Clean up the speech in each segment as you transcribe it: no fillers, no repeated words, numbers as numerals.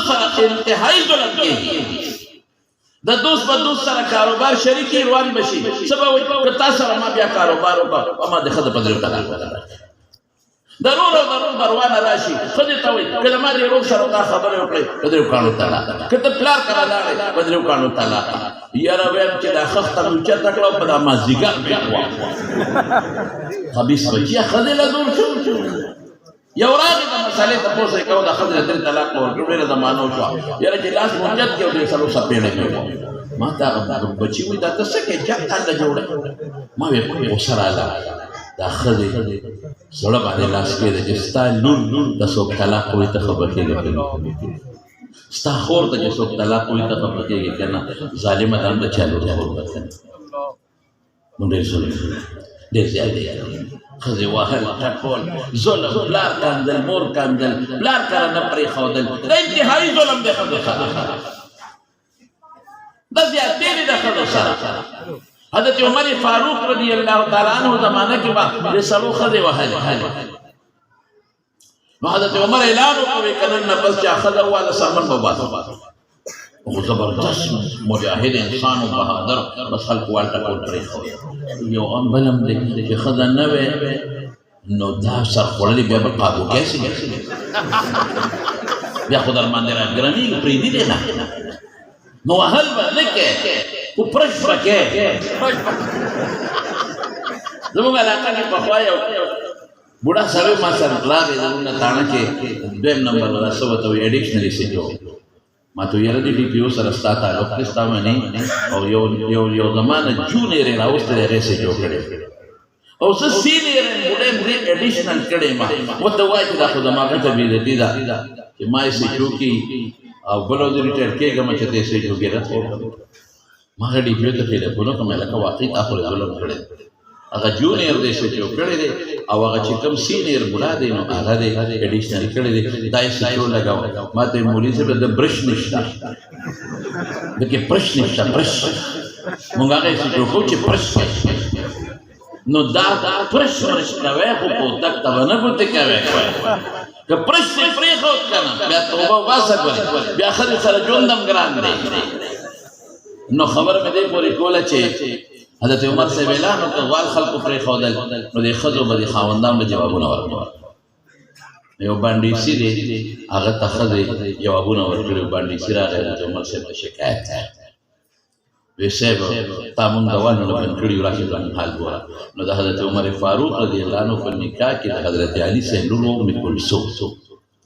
سره انتهایی ظلم کېږي د دوست په دوست سره کاروبار شریکي روان بشي سبا وایي که تا سره ما بیا کاروبار وکړ ما د ښځه په درېو طلاق ورکړه ضرور او ضرور بروانه راشي ښځې ته وایي که د ما د ورور سره دا خبرې وکړې په درېو کاڼو طلاق که ته پلار کره لاړې په درېو کاڼو طلاق یاره ویم چې دا خښته مې اوچته کړه او په دا مازدیګر مې خبیث بچیه ښځې له دور شو یو راغی د مسالې تپوس یې کوو د ښځې له درې طلاق مې ورکړ ډېره زمانه وشوه یاره چې لاس منجد کې او درې څلور څپېړې مې ما ته هغه بچي وایي دا ته څه کوې جګ تنده جوړه ما ویې غوسه راغله دا ښځې زړه باندې لاس کېده چې ستا لور د څوک طلاق وایي ته خبر کېږې که نه ستا خور ته چې څوک طلاق وایي ته خبر کېږې که نه ظالمه دا هم د چا لور خور ده که نه نو ډېر ظلم ډېر زیات دی ښځې وهل ټکول ظلم پلار کاندل مور کاندل پلار کره نه پرېښودل دا انتهایي ظلم دی ښځو سره دا زیاتې دي د ښځو سره حضرت عمر فاروق رضی اللہ تعالیٰ عنہ زمانہ کے بعد یہ سلو خذ وحل نو حضرت عمر اعلان وکړي کنن نفس چا خذ والا سامان بابا او زبردست مجاهد انسان او بہادر بس خلق والتا کول پرې خو یو ام بلم دې چې خذ نه وې نو دا سر خړلې بیا په قابو کیسه بیا خدای باندې راګرامي پرې دي نه نو هل ولکه او پرش پکې زموږ علاقه کې پخوا یو بوډا سړی ما سره راغی زموږ تاڼه کې دویم نمبر ولا څه ورته وایي اډیشنلي سیټ ما ته یاره د ډي پي او سره ستا تعلق دی ستا منې او یو زمانه جونیر یې راوستی دی هغې سیټ وکړی او زه سینیر یم بوډا یم اډیشنل کړی ما ورته وایي چې دا خو زما ګټه بېعزتي ده چې ما یې سیټ وکړي او بله ورځ ریټایر کېږم چې ته یې سیټ وکړې رد وکړم ما هغه ډي پي او ته ټېلیفون وکړم لکه واقعي تا خو ظلم کړی هغه جونیر دی سیټ کړی دی او هغه چې کوم سینیر بوډا دی نو هغه دی اډیشنل کړی دی دا یې سیټ ولګاو ما ته یې مولوي صاحب د برش نشته دکې برش نشته برش مونږ هغه یې سیټ وکړو چې برش نو دا برش برش کوی خو پوتک ته به نه ګوتې کوی که برش دې پرېښود که نه بیا توبه وباسه ګورې بیا ښځې سره ژوند هم ګران دی نو خبر مې دې پورې کوله چې حضرت عمر صاحب اعلان وکړ وال خلکو پرېښودل نو دې ښځو به دې خاوندان به جوابونه ورکړل یو بانډیسي دی هغه ته ښځې جوابونه ورکړي بانډیسي راغی حضرت عمر صاحب ته شکایت وی صاحب تا مونږ دوانو نه بند کړي راشي زموږ حال ګوره نو د حضرت عمر فاروق رضی الله عنه په نکاح کې د حضرت علي صاحب لور ام کلثوم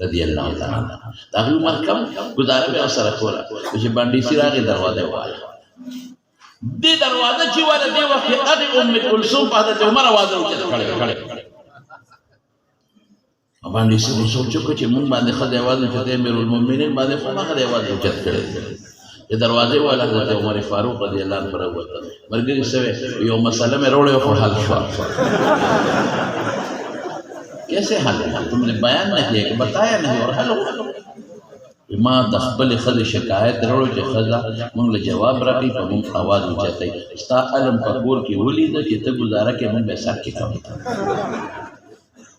رضی الله تعالی عنها د هغې عمر کم ګزاره به یې ورسره کوله چې بانډیسي راغی دروازه یې وواله دې دروازه چې واله دې وخت کې هغې ام کلثوم په حضرت عمر اوازه اوچت کړی بانډیسي سوچ وکړه چې مونږ باندې ښځې اوازه اوچتې امیرالمؤمنین باندې خو ما ښځې اوازه اوچت کړی د دروازې والا حضرت عمر فاروق رضی اللہ عنہ راووته ملګري سوی یو مسله مې راوړې خو حل شوه کیسے حل تم نے بیان نہ کیا کہ بتایا نہیں اور حل ما د خپلې ښځې شکایت راوړو چې ښځه مونږ له جواب راکړي په مونږ اواز اوچتوي ستا علم په کور کې ولیده چې ته ګزاره کې مونږ به سر کې کوو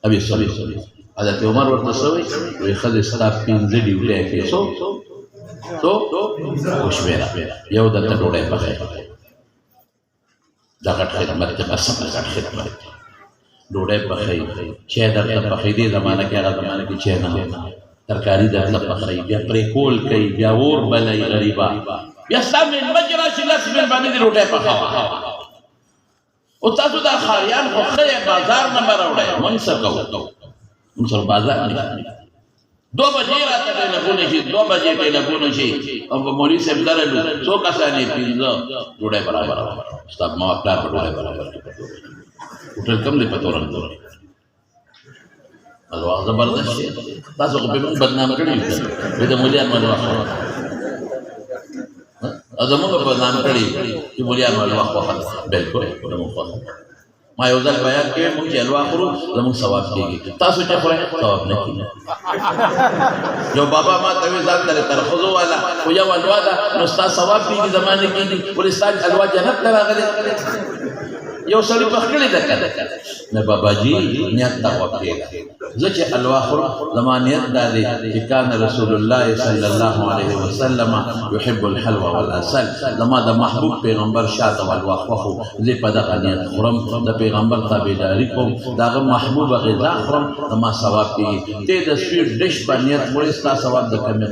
ابي سوي حضرت عمر ورته څه وایي وایي ښځې ستا پنځه ډیوټۍ کې څو وشمېره یو دلته ډوډۍ پخوي دا غټ خدمت دی بس غټ خدمت ډوډۍ پخوي چای درته پخوي دې زمانه کې هغه زمانه کې چای نه ترکاري درته پخوي بیا پرې کول کوي بیا اور بلوي غریبه بیا ستا مېلمه چې راشي لس مېلمانه دې ډوډۍ پخوه او تاسو دا ښاریان خو ښه یې بازار نه به راوړئ مونږ څه کوو مونږ سره بازار نه 2 بجې راته ټېلیفون شي 2 بجې ټېلیفون شي او په مولوي صاحب درلو څو کسانې 15 ډوډۍ برابر ستا ما پلار په ډوډۍ برابر هوټل کم دی په تورن الواغ زبردست شي تاسو خو په موږ بدنام کړي یو د مولیان الواغ زموږ په بدنام کړي چې مولیان الواغ وخت بالکل موږ ما یو ځل بیان کوي موږ چې الوا خورو زموږ ثواب کېږي تاسو چې خورئ ثواب نه کېږي یو بابا ما ته وایي ځان ته ترخوزو والا خو یو الوا ده نو ستا ثواب کېږي زما نه کېږي ولې ستا الوا جنت ته راغلی یو سړي پخکړې ده کنه نه بابا جی نیت تا وکړه زه چې الوا خورم زما نیت دا دی چې کان رسول الله صلی الله علیه وسلم يحب الحلوى والعسل زما د محبوب پیغمبر شاته والوا خو زه په دغه نیت خورم د پیغمبر تابعداري کوم دغه محبوب غذا خورم زما ثواب دی ته د سویټ ډش په نیت مړې ستا ثواب د کم نه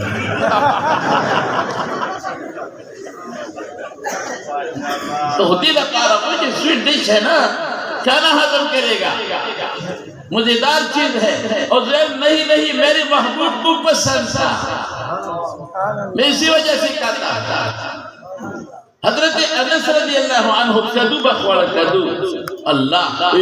تو ہوتی لکارا مجھے سویٹ ڈش ہے نا کھانا ہضم کرے گا مزیدار چیز ہے اور نہیں میرے محبوب کو پسند تھا میں اسی وجہ سے کہتا تھا حضرت انس رضی اللہ عنہ کدو بخوڑ کدو اللہ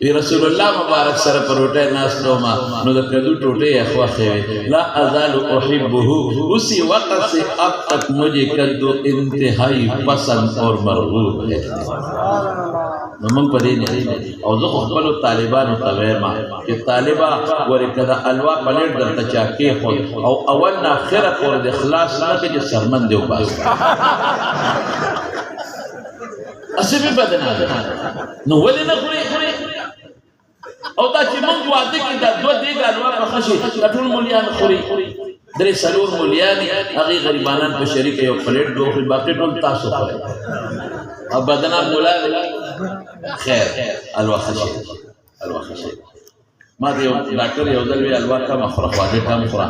وی رسول اللہ مبارک سر پر اٹھے ناستو ما نو دا کدو ٹوٹے اخواخے لا ازال احبه اسی وقت سے اب تک مجھے کدو انتہائی پسند اور مرغوب ہے نمانگ پدی نہیں او زخ اخبرو طالبانو تغیما کہ طالبا ورکدہ الوا پلیٹ در تچاکی خود او اولنا خیرک ورد اخلاص نکے جو سرمن دیو باس اسی بھی بدنا نو ولی نخوری او دا چې مونږ واده کې دا دوه دیګ الوا پخه شي دا ټول مولیان خوري درې څلور مولیان هغې غریبانان په شریکه یو پلیټ دوه خوري باقي ټول تاسو خورئ او بدنام مولا خیر الوا ښه شی ما ته یو ډاکټر یو ځل وی الوا کمه خوره خواږه کم خوره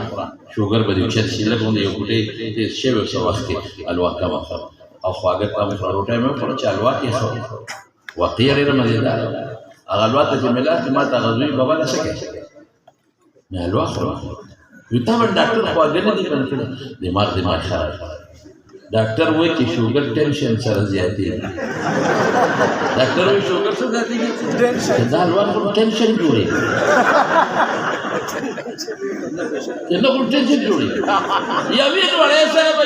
شوګر به دې اوچت شي لږ غوندې یو ګوټې تېز شوی څه وخت کې الوا کمه خوره او خواږه کم خوره روټۍ مې وخوړه چې الوا کې خوري واقعي ډېره مزېداره اغلوات جملات ما تغذوی بابا نه سکے میں الوا خورم ویتا ور ډاکټر خواږه نه دي کنه دماغ خراب ډاکټر وایي چې شوګر ټینشن سره زیاتې ډاکټر وایي شوګر سره زیاتې دا الوا خو ټینشن جوړي نو خو ټینشن جوړي یا وین وړه سره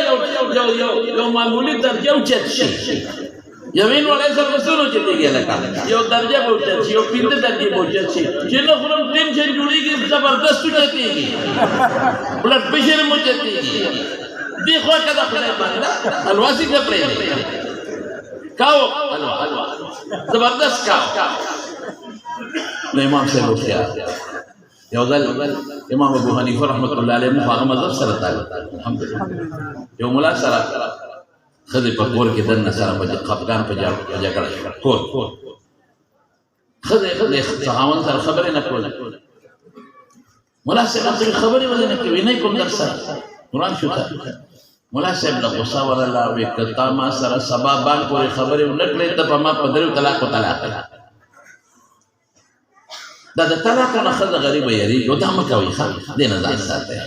یو معمولی درجه اوچت شي یوین وړه سره وسونو چې دیږي لکه یو درجه اوچت شي یو پینځه درجه اوچت شي چې نو خو ټینشن جوړيږي زبردست اوچتېږي بلډ پريشر مو اوچتېږي دی خو کدا خدای باندې الواسی کپړې کاو الوا زبردست کاو نو امام صاحب خیال یو ځل امام ابو حنیفه رحمۃ اللہ علیہ هغه مذهب سره تعلق الحمدلله یو مولا سره خدای په کور کې دنه سره په خپګان په جګړه کور خدای صحاون سره خبرې نه کول مولا صاحب خبرې ولې نه کوي نه کوم درس قرآن شو تا مولا صاحب له غصه ورله وی کتا ما سره سبا بان پورې خبرې ونکړې ته په ما په درو طلاق دا د طلاق نه ښځه غریبه یریږي دا مه کوئ ښه دې نه ځان ساتئ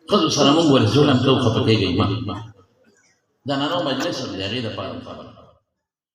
ښځو سره مونږ ولې ظلم کوو خفه کېږئ ما دا نانو مجلس دی د هغې دپاره